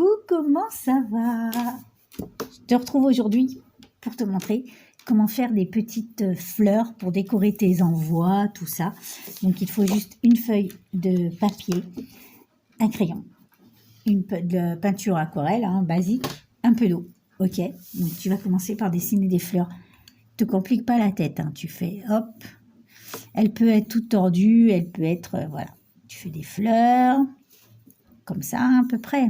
Coucou, comment ça va? Je te retrouve aujourd'hui pour te montrer comment faire des petites fleurs pour décorer tes envois, tout ça. Donc il faut juste une feuille de papier, un crayon, de peinture aquarelle, basique, un peu d'eau. Ok, donc tu vas commencer par dessiner des fleurs. Ne te complique pas la tête, tu fais hop. Elle peut être toute tordue, elle peut être, voilà. Tu fais des fleurs, comme ça à peu près.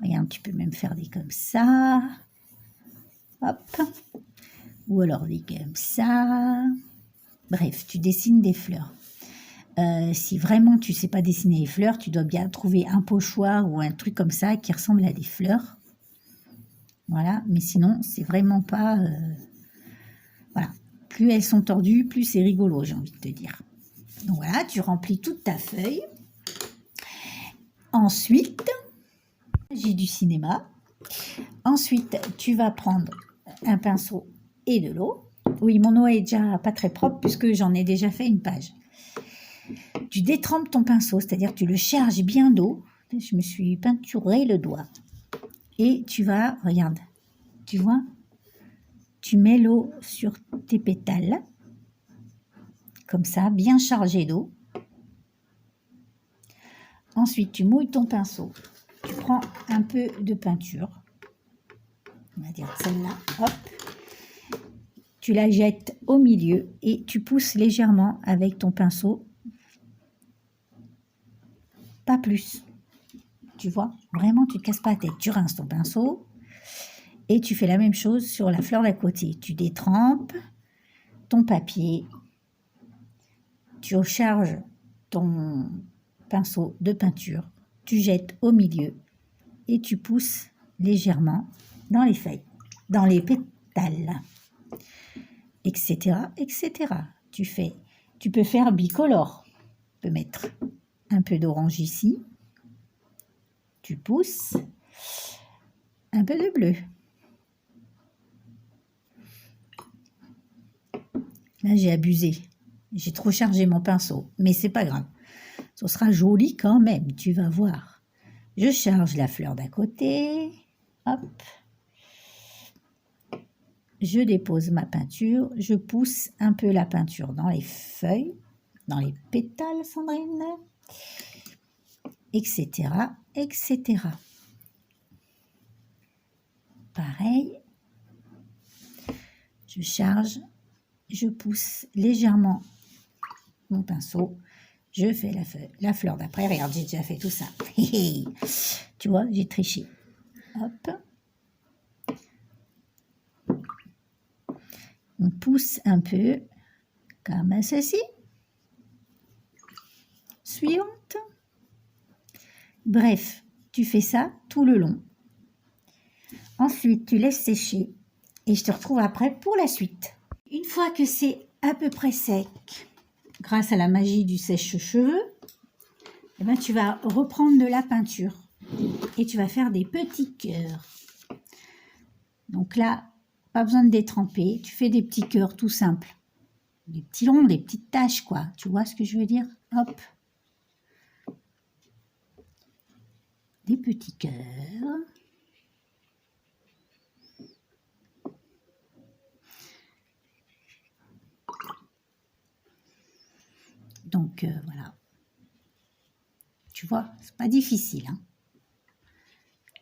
Regarde, tu peux même faire des comme ça. Hop. Ou alors des comme ça. Bref, tu dessines des fleurs. Si vraiment tu ne sais pas dessiner les fleurs, tu dois bien trouver un pochoir ou un truc comme ça qui ressemble à des fleurs. Voilà, mais sinon, c'est vraiment pas... voilà, plus elles sont tordues, plus c'est rigolo, j'ai envie de te dire. Donc voilà, tu remplis toute ta feuille. Ensuite, j'ai du cinéma. Ensuite, tu vas prendre un pinceau et de l'eau. Oui, mon eau est déjà pas très propre puisque j'en ai déjà fait une page. Tu détrempes ton pinceau, c'est-à-dire tu le charges bien d'eau. Je me suis peinturé le doigt. Et tu vas, regarde, tu vois, tu mets l'eau sur tes pétales, comme ça, bien chargé d'eau. Ensuite, tu mouilles ton pinceau. Tu prends un peu de peinture. On va dire celle-là, hop. Tu la jettes au milieu et tu pousses légèrement avec ton pinceau. Pas plus. Tu vois, vraiment, tu ne te casses pas la tête. Tu rinces ton pinceau et tu fais la même chose sur la fleur d'à côté. Tu détrempes ton papier. Tu recharges ton pinceau de peinture. Tu jettes au milieu et tu pousses légèrement dans les feuilles, dans les pétales, etc., etc. Tu peux faire bicolore. Tu peux mettre un peu d'orange ici. Tu pousses un peu de bleu. Là, j'ai abusé. J'ai trop chargé mon pinceau, mais c'est pas grave. Ce sera joli quand même, tu vas voir. Je charge la fleur d'à côté. Hop. Je dépose ma peinture. Je pousse un peu la peinture dans les feuilles, dans les pétales, Sandrine, etc., etc. Pareil. Je charge. Je pousse légèrement mon pinceau. Je fais la fleur d'après. Regarde, j'ai déjà fait tout ça. Tu vois, j'ai triché. Hop. On pousse un peu, comme ceci. Suivante. Bref, tu fais ça tout le long. Ensuite, tu laisses sécher. Et je te retrouve après pour la suite. Une fois que c'est à peu près sec, grâce à la magie du sèche-cheveux, eh ben, tu vas reprendre de la peinture. Et tu vas faire des petits cœurs. Donc là, pas besoin de détremper. Tu fais des petits cœurs tout simples. Des petits ronds, des petites taches, quoi. Tu vois ce que je veux dire? Hop. Des petits cœurs. Donc, voilà. Tu vois, c'est pas difficile.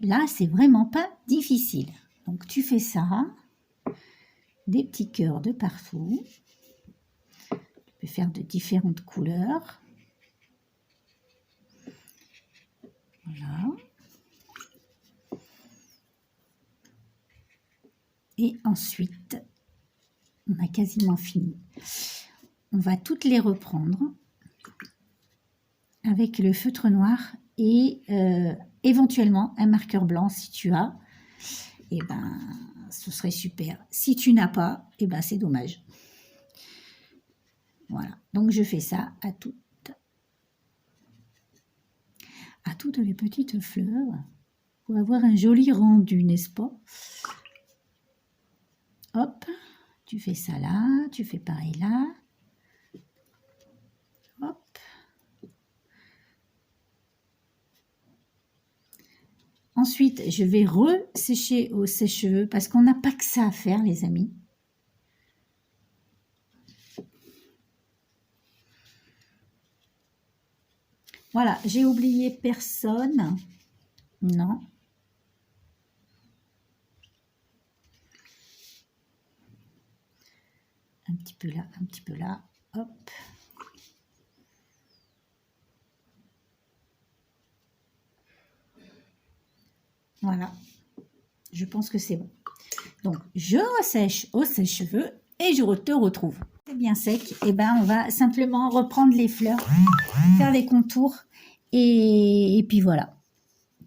Là, c'est vraiment pas difficile. Donc, tu fais ça. Des petits cœurs de partout. Tu peux faire de différentes couleurs. Voilà. Et ensuite, on a quasiment fini. On va toutes les reprendre avec le feutre noir et éventuellement un marqueur blanc si tu as. Et ben, ce serait super. Si tu n'as pas, et ben c'est dommage. Voilà. Donc je fais ça à toutes les petites fleurs pour avoir un joli rendu, n'est-ce pas? Hop, tu fais ça là, tu fais pareil là. Hop. Ensuite, je vais ressécher au sèche-cheveux parce qu'on n'a pas que ça à faire, les amis. Voilà, j'ai oublié personne. Non. Un petit peu là, un petit peu là. Hop. Voilà. Je pense que c'est bon. Donc, je ressèche au sèche-cheveux et je te retrouve. C'est bien sec. Et ben, on va simplement reprendre les fleurs, faire les contours et puis voilà.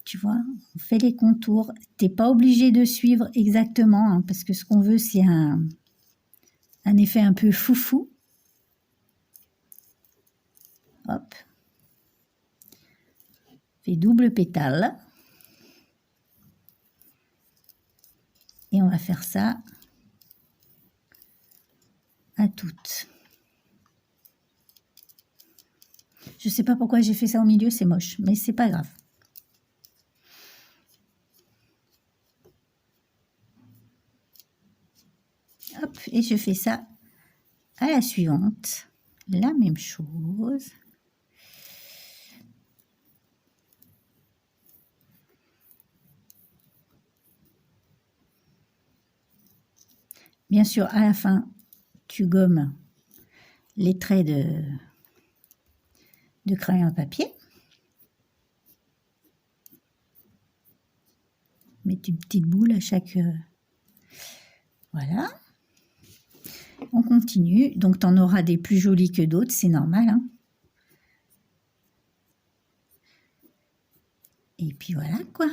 Tu vois, on fait les contours. Tu n'es pas obligé de suivre exactement hein, parce que ce qu'on veut, c'est un effet un peu foufou. Hop. Fais double pétale. Et on va faire ça à toutes. Je ne sais pas pourquoi j'ai fait ça au milieu, c'est moche, mais c'est pas grave. Hop, et je fais ça à la suivante. La même chose. Bien sûr, à la fin, tu gommes les traits de crayon à papier. Mets une petite boule à chaque... voilà. On continue. Donc, tu en auras des plus jolis que d'autres, c'est normal. Hein. Et puis voilà, quoi.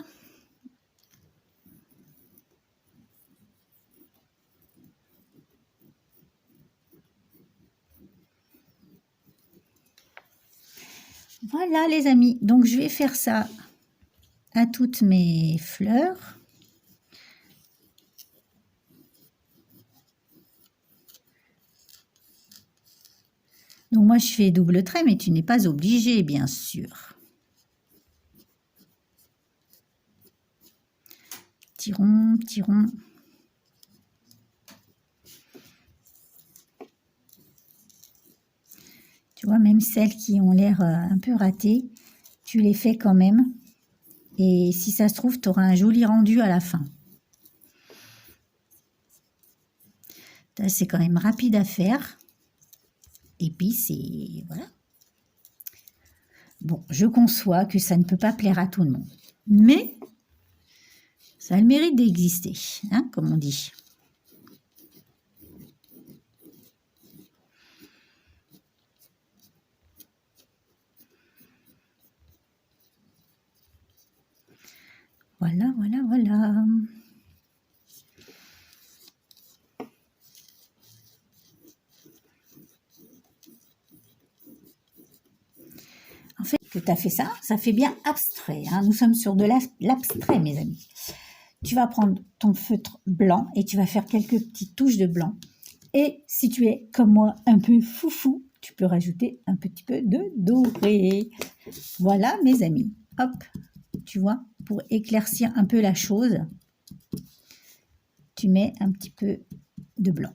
Voilà, les amis. Donc, je vais faire ça à toutes mes fleurs. Donc moi je fais double trait, mais tu n'es pas obligé, bien sûr. Petit rond, petit rond. Tu vois, même celles qui ont l'air un peu ratées, tu les fais quand même. Et si ça se trouve, tu auras un joli rendu à la fin. C'est quand même rapide à faire. Et puis c'est... voilà. Bon, je conçois que ça ne peut pas plaire à tout le monde. Mais ça a le mérite d'exister, hein, comme on dit. Voilà, voilà, voilà. En fait, que tu as fait ça, ça fait bien abstrait. Hein. Nous sommes sur de l'abstrait, mes amis. Tu vas prendre ton feutre blanc et tu vas faire quelques petites touches de blanc. Et si tu es, comme moi, un peu foufou, tu peux rajouter un petit peu de doré. Voilà, mes amis. Hop, tu vois, pour éclaircir un peu la chose, tu mets un petit peu de blanc.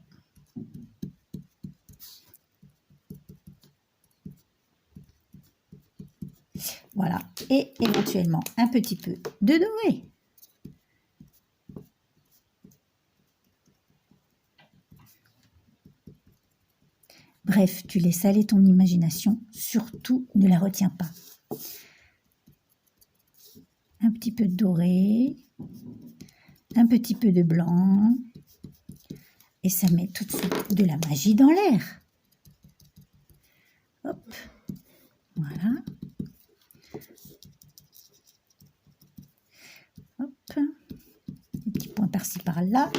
Voilà, et éventuellement un petit peu de doré. Bref, tu laisses aller ton imagination, surtout ne la retiens pas. Un petit peu de doré, un petit peu de blanc, et ça met tout de suite de la magie dans l'air. Hop, voilà. Hop, un petit point par-ci par-là,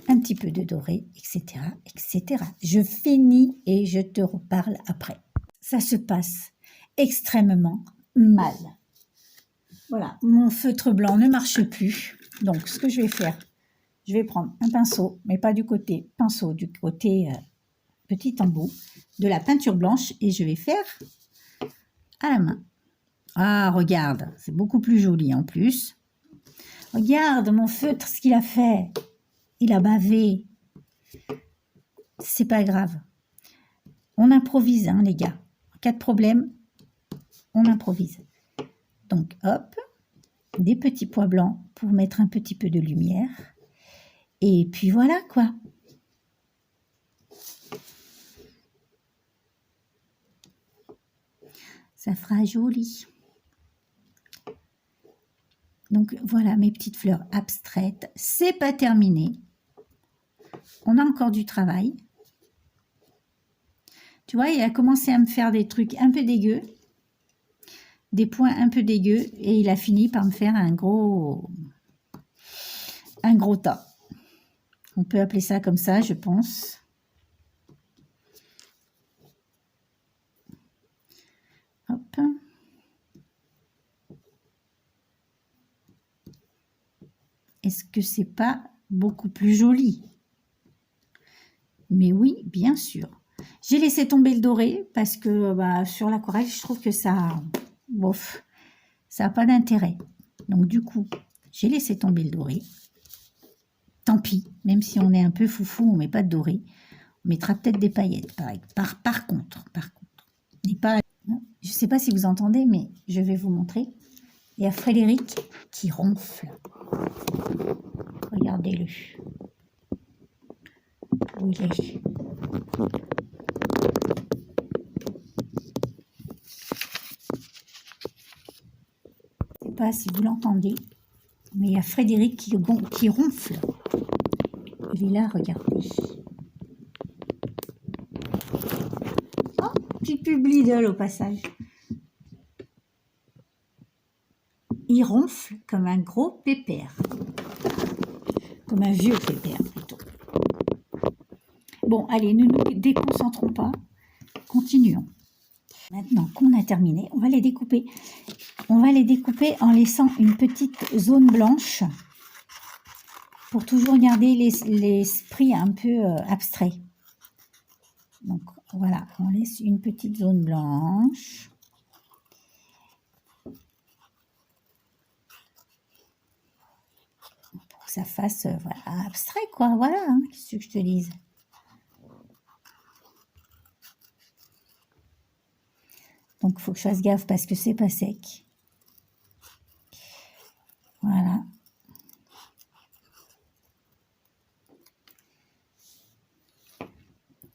un petit peu de doré, etc., etc. Je finis et je te reparle après. Ça se passe extrêmement mal. Voilà, mon feutre blanc ne marche plus. Donc, ce que je vais faire, je vais prendre un pinceau, mais pas du côté pinceau, du côté petit embout, de la peinture blanche et je vais faire à la main. Ah, regarde, c'est beaucoup plus joli en plus. Regarde mon feutre, ce qu'il a fait. Il a bavé. C'est pas grave. On improvise, hein, les gars. En cas de problème, on improvise. Donc, hop, des petits pois blancs pour mettre un petit peu de lumière. Et puis voilà, quoi. Ça fera joli. Donc, voilà mes petites fleurs abstraites. C'est pas terminé. On a encore du travail. Tu vois, il a commencé à me faire des trucs un peu dégueux. Des points un peu dégueux. Et il a fini par me faire un gros tas. On peut appeler ça comme ça, je pense. Hop. Est-ce que c'est pas beaucoup plus joli? Mais oui, bien sûr. J'ai laissé tomber le doré parce que sur l'aquarelle, je trouve que ça, bof, ça n'a pas d'intérêt. Donc du coup, j'ai laissé tomber le doré. Tant pis, même si on est un peu foufou, on ne met pas de doré. On mettra peut-être des paillettes, par contre. Et pas, je ne sais pas si vous entendez, mais je vais vous montrer. Il y a Frédéric qui ronfle. Regardez-le. Où il est? Je ne sais pas si vous l'entendez, mais il y a Frédéric qui ronfle. Il est là, regardez. Oh, petite pub Lidl au passage. Il ronfle comme un gros pépère. Comme un vieux pépère, plutôt. Bon, allez, ne nous déconcentrons pas. Continuons. Maintenant qu'on a terminé, on va les découper. On va les découper en laissant une petite zone blanche pour toujours garder l'esprit un peu abstrait. Donc, voilà, on laisse une petite zone blanche. Pour que ça fasse voilà, abstrait, quoi. Voilà, hein, qu'est-ce que je te dise. Donc, il faut que je fasse gaffe parce que c'est pas sec. Voilà.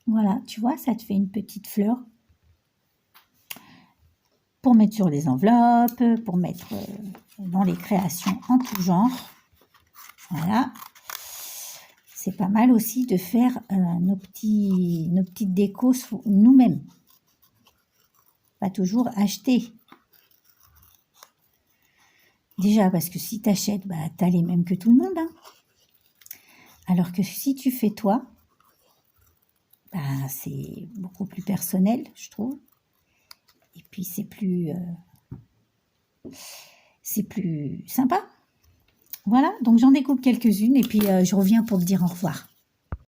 Voilà, tu vois, ça te fait une petite fleur pour mettre sur les enveloppes, pour mettre dans les créations en tout genre. Voilà. C'est pas mal aussi de faire nos petites décos nous-mêmes. Pas toujours acheter. Déjà, parce que si tu achètes, tu as les mêmes que tout le monde. Hein. Alors que si tu fais toi, c'est beaucoup plus personnel, je trouve. Et puis, c'est plus sympa. Voilà, donc j'en découpe quelques-unes et puis je reviens pour te dire au revoir.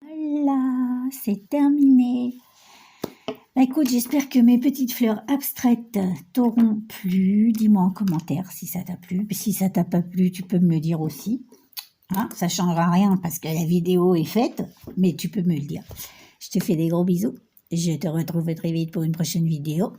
Voilà, c'est terminé. Écoute, j'espère que mes petites fleurs abstraites t'auront plu. Dis-moi en commentaire si ça t'a plu. Si ça t'a pas plu, tu peux me le dire aussi. Hein, ça ne changera rien parce que la vidéo est faite, mais tu peux me le dire. Je te fais des gros bisous. Je te retrouve très vite pour une prochaine vidéo.